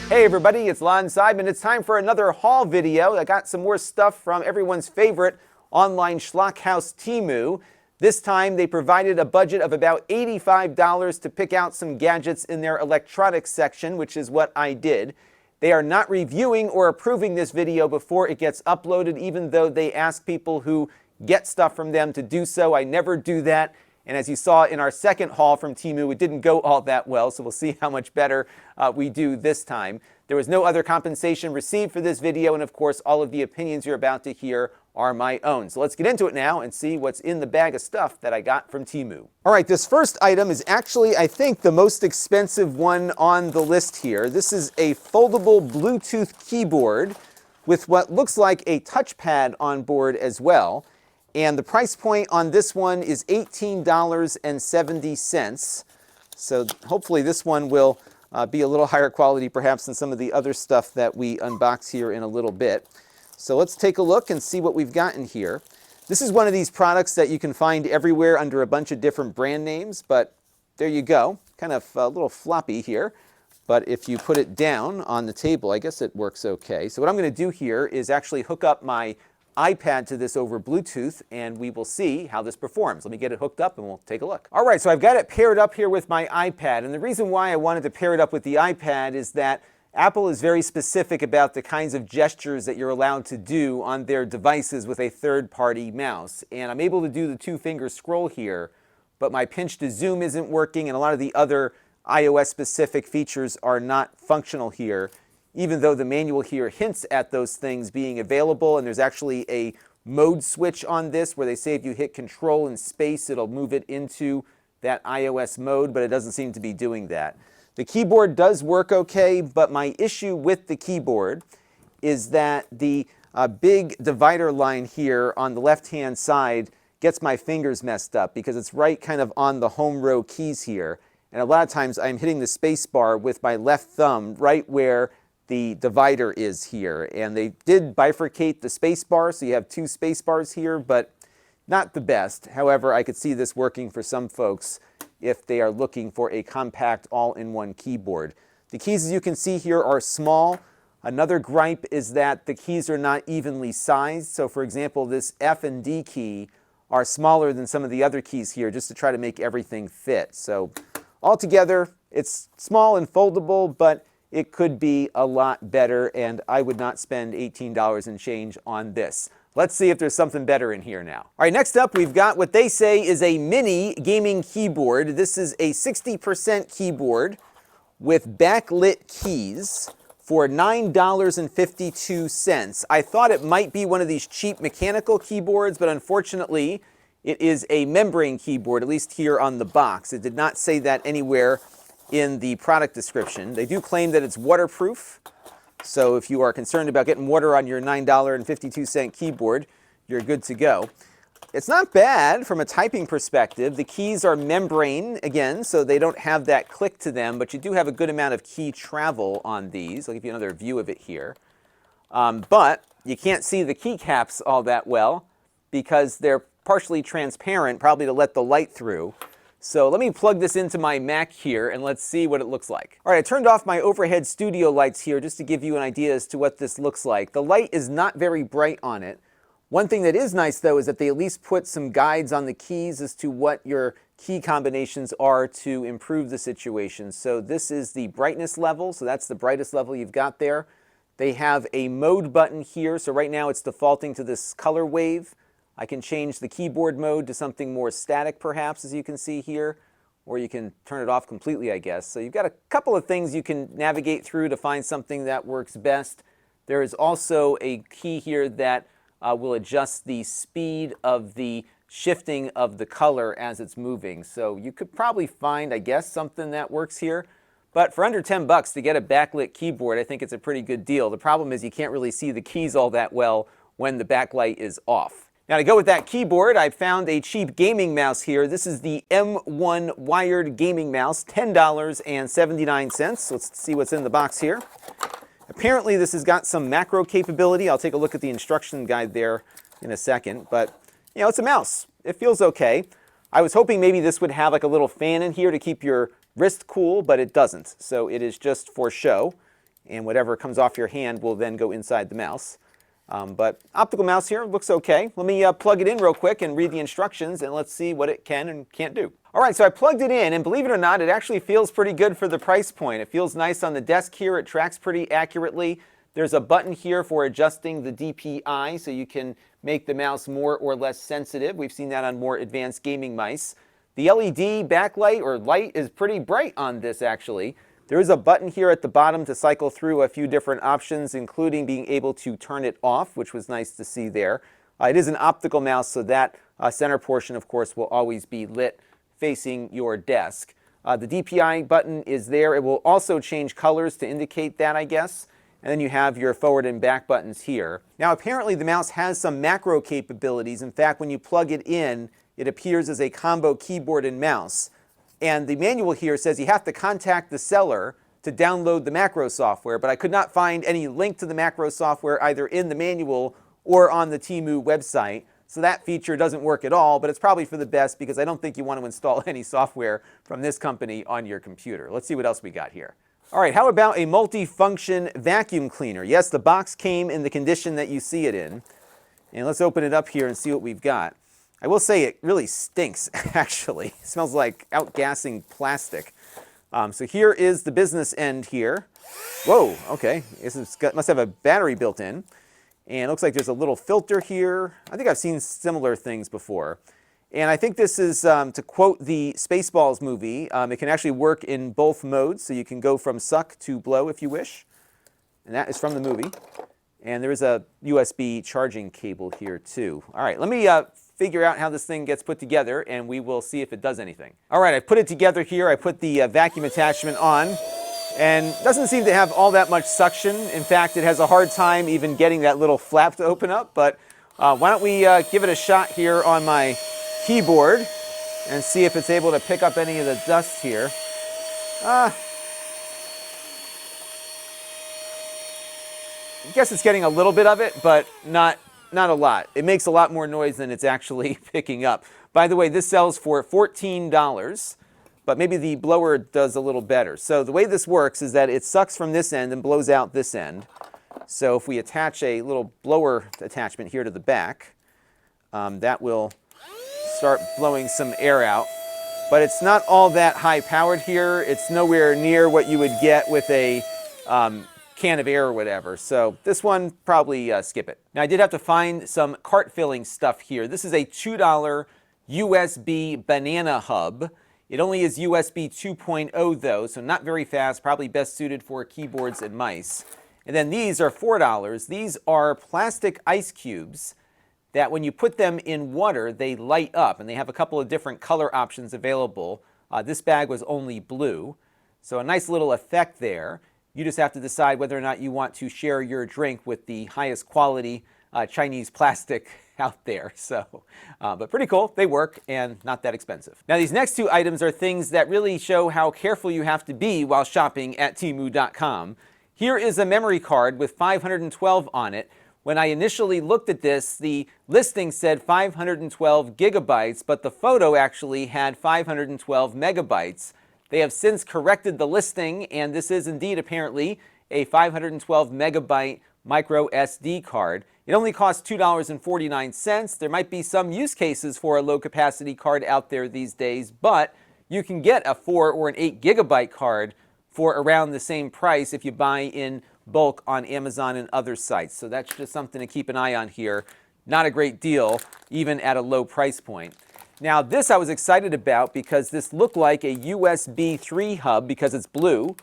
Hey everybody, it's Lon.TV, and it's time for another haul video. I got some more stuff from everyone's favorite online schlock house, Temu. This time they provided a budget of about $85 to pick out some gadgets in their electronics section, which is what I did. They are not reviewing or approving this video before it gets uploaded, even though they ask people who get stuff from them to do so. I never do that. And as you saw in our second haul from Temu, it didn't go all that well, so we'll see how much better we do this time. There was no other compensation received for this video, and of course, all of the opinions you're about to hear are my own. So let's get into it now and see what's in the bag of stuff that I got from Temu. All right, this first item is actually, I think, the most expensive one on the list here. This is a foldable Bluetooth keyboard with what looks like a touchpad on board as well. And the price point on this one is $18.70. So hopefully this one will be a little higher quality perhaps than some of the other stuff that we unbox here in a little bit. So let's take a look and see what we've got in here. This is one of these products that you can find everywhere under a bunch of different brand names, but there you go. Kind of a little floppy here. But if you put it down on the table, I guess it works okay. So what I'm going to do here is actually hook up my iPad to this over Bluetooth, and we will see how this performs. Let me get it hooked up and we'll take a look. All right, so I've got it paired up here with my iPad, and the reason why I wanted to pair it up with the iPad is that Apple is very specific about the kinds of gestures that you're allowed to do on their devices with a third-party mouse. And I'm able to do the two-finger scroll here, but my pinch to zoom isn't working, and a lot of the other iOS-specific features are not functional here, even though the manual here hints at those things being available, and there's actually a mode switch on this where they say if you hit Control and space, it'll move it into that iOS mode, but it doesn't seem to be doing that. The keyboard does work okay, but my issue with the keyboard is that the big divider line here on the left-hand side gets my fingers messed up because it's right kind of on the home row keys here. And a lot of times I'm hitting the space bar with my left thumb right where the divider is here. And they did bifurcate the space bar, so you have two space bars here, but not the best. However, I could see this working for some folks if they are looking for a compact all-in-one keyboard. The keys, as you can see here, are small. Another gripe is that the keys are not evenly sized. So for example, this F and D key are smaller than some of the other keys here just to try to make everything fit. So altogether, it's small and foldable, but it could be a lot better, and I would not spend $18 and change on this. Let's see if there's something better in here now. All right, next up, we've got what they say is a mini gaming keyboard. This is a 60% keyboard with backlit keys for $9.52. I thought it might be one of these cheap mechanical keyboards, but unfortunately, it is a membrane keyboard, at least here on the box. It did not say that anywhere in the product description. They do claim that it's waterproof, so if you are concerned about getting water on your $9.52 keyboard, you're good to go. It's not bad from a typing perspective. The keys are membrane, again, so they don't have that click to them, but you do have a good amount of key travel on these. I'll give you another view of it here. But you can't see the keycaps all that well because they're partially transparent, probably to let the light through. So let me plug this into my Mac here and let's see what it looks like. All right, I turned off my overhead studio lights here just to give you an idea as to what this looks like. The light is not very bright on it. One thing that is nice though is that they at least put some guides on the keys as to what your key combinations are to improve the situation. So this is the brightness level, so that's the brightest level you've got there. They have a mode button here, so right now it's defaulting to this color wave. I can change the keyboard mode to something more static perhaps, as you can see here, or you can turn it off completely, I guess. So you've got a couple of things you can navigate through to find something that works best. There is also a key here that will adjust the speed of the shifting of the color as it's moving. So you could probably find, I guess, something that works here. But for under 10 bucks to get a backlit keyboard, I think it's a pretty good deal. The problem is you can't really see the keys all that well when the backlight is off. Now to go with that keyboard, I found a cheap gaming mouse here. This is the M1 wired gaming mouse, $10.79. Let's see what's in the box here. Apparently this has got some macro capability. I'll take a look at the instruction guide there in a second, but you know, it's a mouse. It feels okay. I was hoping maybe this would have like a little fan in here to keep your wrist cool, but it doesn't. So it is just for show. and whatever comes off your hand will then go inside the mouse. But optical mouse here looks okay. Let me plug it in real quick and read the instructions, and let's see what it can and can't do. All right, so I plugged it in, and believe it or not, it actually feels pretty good for the price point. It feels nice on the desk here. It tracks pretty accurately. There's a button here for adjusting the DPI, so you can make the mouse more or less sensitive. We've seen that on more advanced gaming mice. The LED backlight or light is pretty bright on this, actually. There is a button here at the bottom to cycle through a few different options, including being able to turn it off, which was nice to see there. It is an optical mouse, so that center portion, of course, will always be lit facing your desk. The DPI button is there. It will also change colors to indicate that, I guess. And then you have your forward and back buttons here. Now, apparently the mouse has some macro capabilities. In fact, when you plug it in, it appears as a combo keyboard and mouse. And the manual here says you have to contact the seller to download the macro software, but I could not find any link to the macro software either in the manual or on the Temu website. So that feature doesn't work at all, but it's probably for the best because I don't think you want to install any software from this company on your computer. Let's see what else we got here. All right, how about a multifunction vacuum cleaner? Yes, the box came in the condition that you see it in. And let's open it up here and see what we've got. I will say it really stinks, actually. It smells like outgassing plastic. So here is the business end here. Whoa, okay. Must have a battery built in. And it looks like there's a little filter here. I think I've seen similar things before. And I think this is, to quote the Spaceballs movie, it can actually work in both modes. So you can go from suck to blow if you wish. And that is from the movie. And there is a USB charging cable here too. All right, let me figure out how this thing gets put together, and we will see if it does anything. All right, I put it together here. I put the vacuum attachment on, and it doesn't seem to have all that much suction. In fact, it has a hard time even getting that little flap to open up, but why don't we give it a shot here on my keyboard and see if it's able to pick up any of the dust here. I guess it's getting a little bit of it, but not a lot. It makes a lot more noise than it's actually picking up. By the way, this sells for $14, but maybe the blower does a little better. So the way this works is that it sucks from this end and blows out this end. So if we attach a little blower attachment here to the back, that will start blowing some air out. But it's not all that high powered here. It's nowhere near what you would get with a can of air or whatever. So this one, probably skip it. Now I did have to find some cart filling stuff here. This is a $2 USB banana hub. It only is USB 2.0 though, so not very fast, probably best suited for keyboards and mice. And then these are $4. These are plastic ice cubes that when you put them in water, they light up, and they have a couple of different color options available. This bag was only blue, so a nice little effect there. You just have to decide whether or not you want to share your drink with the highest quality Chinese plastic out there. So, but pretty cool. They work and not that expensive. Now these next two items are things that really show how careful you have to be while shopping at Temu.com. Here is a memory card with 512 on it. When I initially looked at this, the listing said 512 gigabytes, but the photo actually had 512 megabytes. They have since corrected the listing, and this is indeed apparently a 512 megabyte micro SD card. It only costs $2.49. There might be some use cases for a low capacity card out there these days, but you can get a 4 or an 8 gigabyte card for around the same price if you buy in bulk on Amazon and other sites. So that's just something to keep an eye on here. Not a great deal, even at a low price point. Now this I was excited about because this looked like a USB 3 hub because it's blue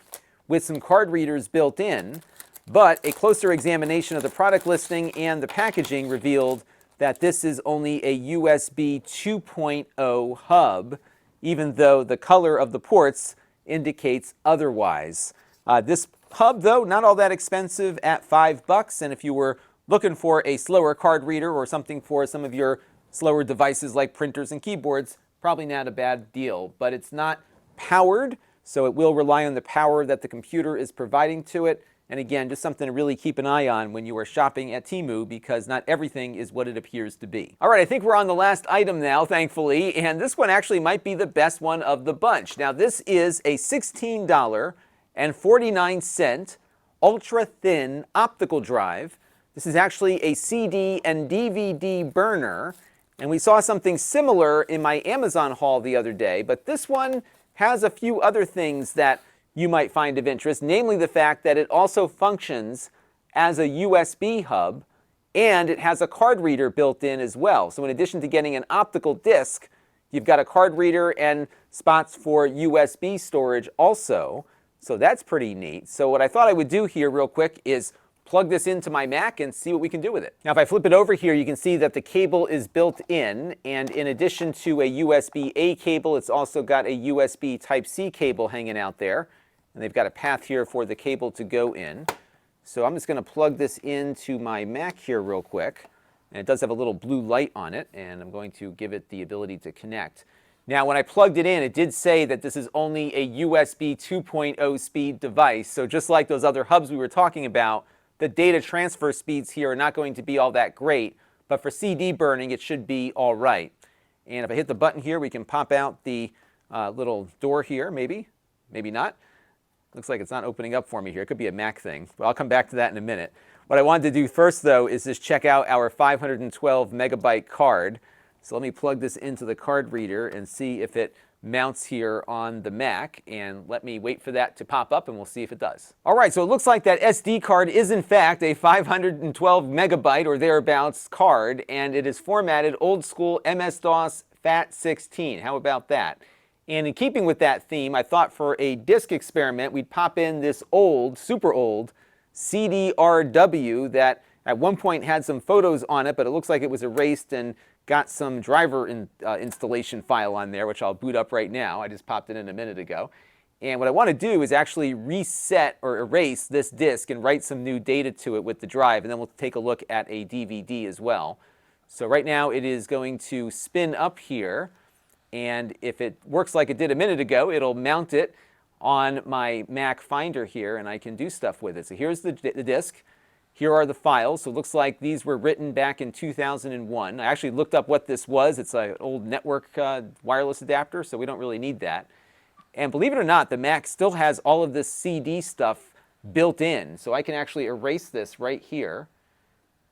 with some card readers built in, but a closer examination of the product listing and the packaging revealed that this is only a USB 2.0 hub, even though the color of the ports indicates otherwise. This hub, though, not all that expensive at $5, and if you were looking for a slower card reader or something for some of your slower devices like printers and keyboards, probably not a bad deal. But it's not powered, so it will rely on the power that the computer is providing to it. And again, just something to really keep an eye on when you are shopping at Temu, because not everything is what it appears to be. All right, I think we're on the last item now, thankfully, and this one actually might be the best one of the bunch. Now this is a $16.49 ultra-thin optical drive. This is actually a CD and DVD burner, and we saw something similar in my Amazon haul the other day, but this one has a few other things that you might find of interest, namely the fact that it also functions as a USB hub, and it has a card reader built in as well. So in addition to getting an optical disc, you've got a card reader and spots for USB storage also. So that's pretty neat. So what I thought I would do here real quick is plug this into my Mac and see what we can do with it. Now if I flip it over here, you can see that the cable is built in, and in addition to a USB-A cable, it's also got a USB Type-C cable hanging out there, and they've got a path here for the cable to go in. So I'm just going to plug this into my Mac here real quick, and it does have a little blue light on it, and I'm going to give it the ability to connect. Now when I plugged it in, it did say that this is only a USB 2.0 speed device, so just like those other hubs we were talking about, the data transfer speeds here are not going to be all that great, but for CD burning it should be all right. And if I hit the button here, we can pop out the little door here, maybe not. Looks like it's not opening up for me here. It could be a Mac thing, but I'll come back to that in a minute. What I wanted to do first, though, is just check out our 512 megabyte card. So let me plug this into the card reader and see if it mounts here on the Mac, and let me wait for that to pop up and we'll see if it does. All right, so it looks like that SD card is in fact a 512 megabyte or thereabouts card, and it is formatted old school MS-DOS FAT16. How about that? And in keeping with that theme, I thought for a disk experiment, we'd pop in this old, super old CD-RW that at one point had some photos on it, but it looks like it was erased and got some driver installation file on there, which I'll boot up right now. I just popped it in a minute ago. And what I want to do is actually reset or erase this disk and write some new data to it with the drive, and then we'll take a look at a DVD as well. So right now it is going to spin up here, and if it works like it did a minute ago, it'll mount it on my Mac Finder here, and I can do stuff with it. So here's the disk. Here are the files. So it looks like these were written back in 2001. I actually looked up what this was. It's an old network wireless adapter, so we don't really need that. And believe it or not, the Mac still has all of this CD stuff built in. So I can actually erase this right here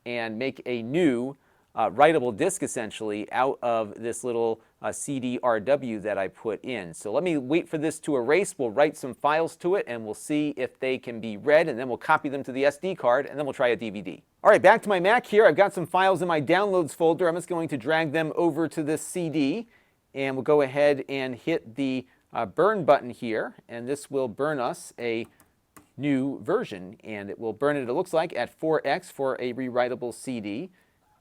and make a new writable disk essentially out of this little CD-RW that I put in. So let me wait for this to erase. We'll write some files to it and we'll see if they can be read, and then we'll copy them to the SD card, and then we'll try a DVD. All right, back to my Mac here. I've got some files in my downloads folder. I'm just going to drag them over to this CD, and we'll go ahead and hit the burn button here, and this will burn us a new version, and it will burn it looks like at 4x for a rewritable CD.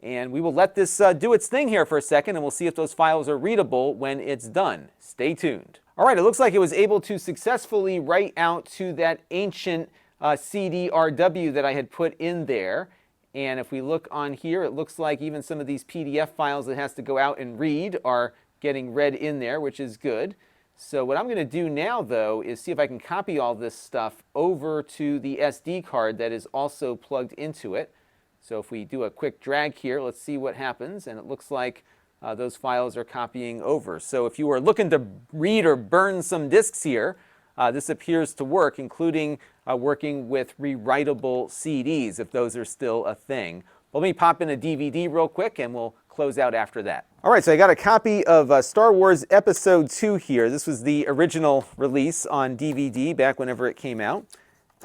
And we will let this do its thing here for a second, and we'll see if those files are readable when it's done. Stay tuned. All right, it looks like it was able to successfully write out to that ancient CD-RW that I had put in there. And if we look on here, it looks like even some of these PDF files it has to go out and read are getting read in there, which is good. So what I'm going to do now, though, is see if I can copy all this stuff over to the SD card that is also plugged into it. So if we do a quick drag here, let's see what happens, and it looks like those files are copying over. So if you are looking to read or burn some disks here, this appears to work, including working with rewritable CDs, if those are still a thing. Let me pop in a DVD real quick, and we'll close out after that. All right, so I got a copy of Star Wars Episode 2 here. This was the original release on DVD back whenever it came out.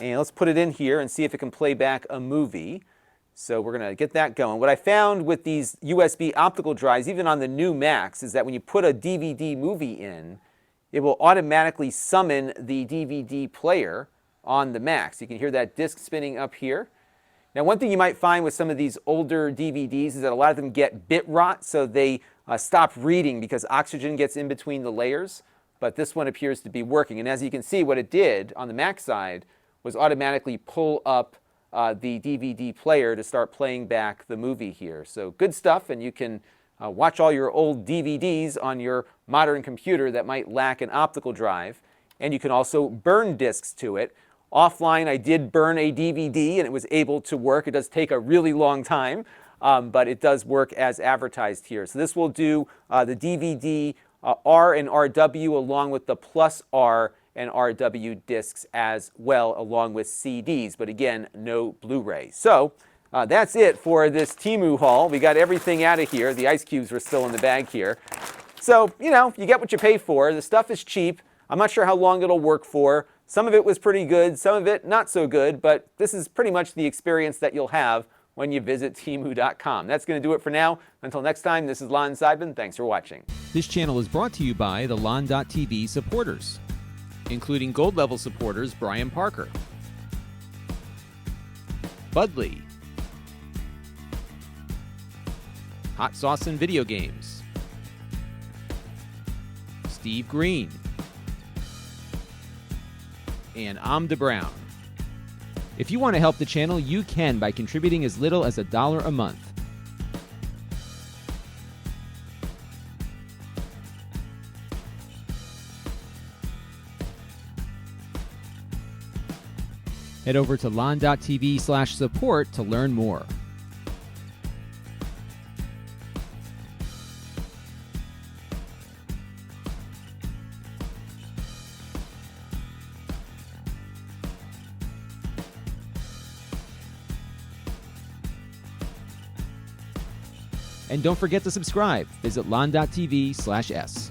And let's put it in here and see if it can play back a movie. So we're going to get that going. What I found with these USB optical drives, even on the new Macs, is that when you put a DVD movie in, it will automatically summon the DVD player on the Mac. So you can hear that disc spinning up here. Now, one thing you might find with some of these older DVDs is that a lot of them get bit rot, so they stop reading because oxygen gets in between the layers. But this one appears to be working. And as you can see, what it did on the Mac side was automatically pull up the DVD player to start playing back the movie here. So good stuff, and you can watch all your old DVDs on your modern computer that might lack an optical drive. And you can also burn discs to it. Offline, I did burn a DVD, and it was able to work. It does take a really long time, but it does work as advertised here. So this will do the DVD R and RW along with the plus R and RW discs as well, along with CDs, but again, no Blu-ray. So that's it for this Temu haul. We got everything out of here. The ice cubes were still in the bag here. So, you know, you get what you pay for. The stuff is cheap. I'm not sure how long it'll work for. Some of it was pretty good, some of it not so good, but this is pretty much the experience that you'll have when you visit Temu.com. That's going to do it for now. Until next time, this is Lon.TV. Thanks for watching. This channel is brought to you by the Lon.TV supporters, including gold level supporters Brian Parker, Budley, Hot Sauce and Video Games, Steve Green, and Amda Brown. If you want to help the channel, you can by contributing as little as $1 a month. Head over to lon.tv/support to learn more. And don't forget to subscribe. Visit lon.tv/s.